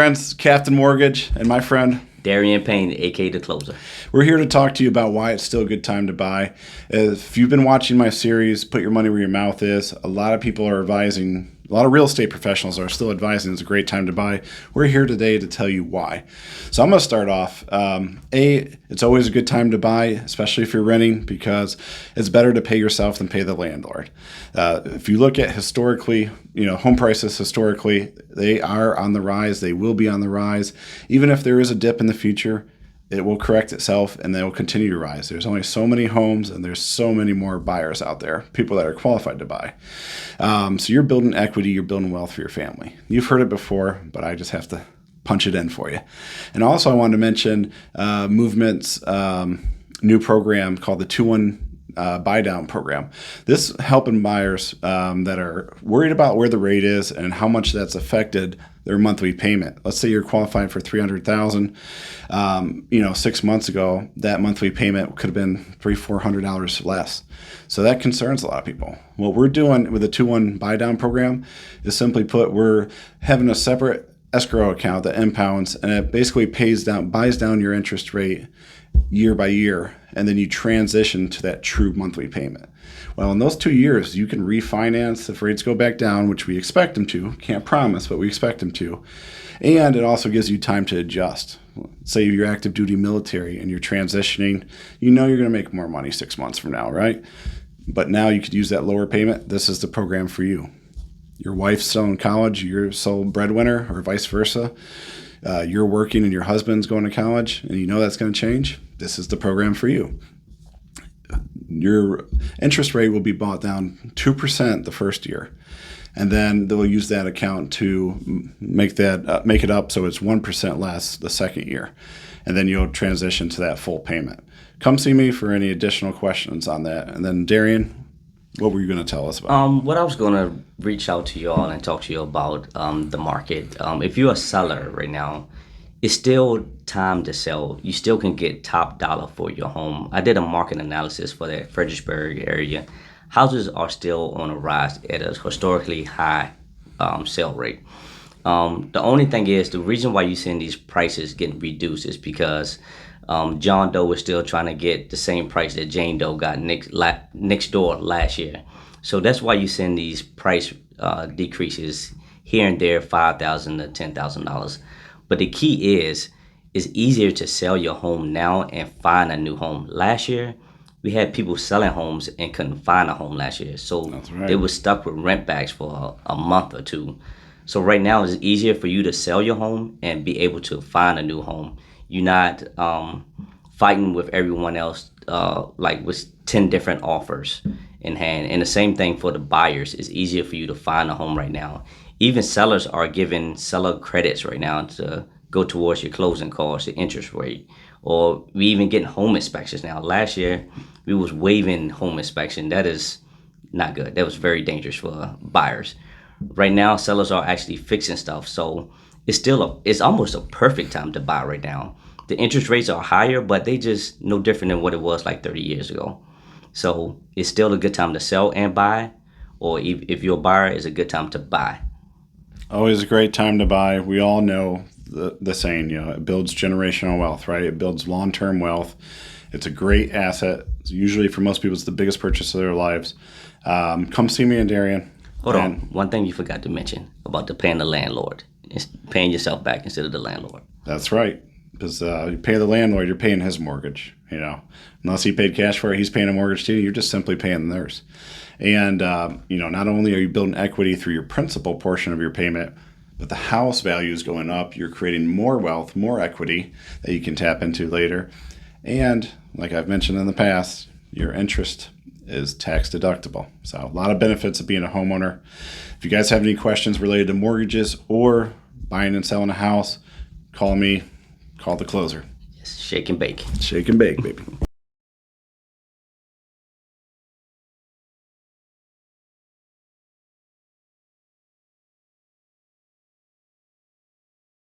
Friends, Captain Mortgage, and my friend Darion Payne, aka the closer. We're here to talk to you about why it's still a good time to buy. If you've been watching my series, Put Your Money Where Your Mouth Is, a lot of people are advising, a lot of real estate professionals are still advising it's a great time to buy. We're here today to tell you why. So I'm going to start off. It's always a good time to buy, especially if you're renting, because it's better to pay yourself than pay the landlord. If you look at historically, home prices historically, they are on the rise. They will be on the rise. Even if there is a dip in the future, it will correct itself and they will continue to rise. There's only so many homes and there's so many more buyers out there, people that are qualified to buy. So you're building equity, you're building wealth for your family. You've heard it before, but I just have to punch it in for you. And also I wanted to mention Movement's new program called the 2-1 buy down program. This helping buyers that are worried about where the rate is and how much that's affected their monthly payment. Let's say you're qualified for $300,000. 6 months ago, that monthly payment could have been $300-$400 less. So that concerns a lot of people. What we're doing with the 2-1 buy down program is simply put, we're having a separate escrow account that impounds, and it basically buys down your interest rate year by year, and then you transition to that true monthly payment. Well, in those 2 years, you can refinance if rates go back down, which we expect them to. Can't promise, but we expect them to. And it also gives you time to adjust. Say you're active duty military and you're transitioning, you're going to make more money 6 months from now, right? But now you could use that lower payment. This is the program for you. Your wife's still in college, you're sole breadwinner, or vice versa. You're working and your husband's going to college, and you know that's going to change. This is the program for you. Your interest rate will be brought down 2% the first year, and then they'll use that account to make it up so it's 1% less the second year, and then you'll transition to that full payment. Come see me for any additional questions on that. And then Darion, what were you going to tell us about? What I was going to reach out to you all and talk to you about the market. If you're a seller right now, it's still time to sell. You still can get top dollar for your home. I did a market analysis for the Fredericksburg area. Houses are still on a rise at a historically high sale rate. The only thing is, the reason why you're seeing these prices getting reduced is because John Doe is still trying to get the same price that Jane Doe got next door last year. So that's why you're seeing these price decreases here and there, $5,000 to $10,000. But the key is, it's easier to sell your home now and find a new home. Last year, we had people selling homes and couldn't find a home last year. So right. They were stuck with rent backs for a month or two. So right now, it's easier for you to sell your home and be able to find a new home. You're not fighting with everyone else, like with 10 different offers in hand. And the same thing for the buyers. It's easier for you to find a home right now. Even sellers are giving seller credits right now to go towards your closing costs, the interest rate. Or we even getting home inspections now. Last year, we was waiving home inspection. That is not good. That was very dangerous for buyers. Right now, sellers are actually fixing stuff. So it's almost a perfect time to buy right now. The interest rates are higher, but they just no different than what it was like 30 years ago. So it's still a good time to sell and buy, or if you're a buyer, it's a good time to buy. Always a great time to buy. We all know the saying, it builds generational wealth, right? It builds long-term wealth. It's a great asset. Usually for most people, it's the biggest purchase of their lives. Come see me and Darion. Hold on. One thing you forgot to mention about paying the landlord. It's paying yourself back instead of the landlord. That's right. Because you pay the landlord, you're paying his mortgage. Unless he paid cash for it, he's paying a mortgage too. You're just simply paying theirs. And not only are you building equity through your principal portion of your payment, but the house value is going up. You're creating more wealth, more equity that you can tap into later. And like I've mentioned in the past, your interest is tax deductible. So a lot of benefits of being a homeowner. If you guys have any questions related to mortgages or buying and selling a house, call me. Call the closer. Yes, shake and bake. Shake and bake, baby.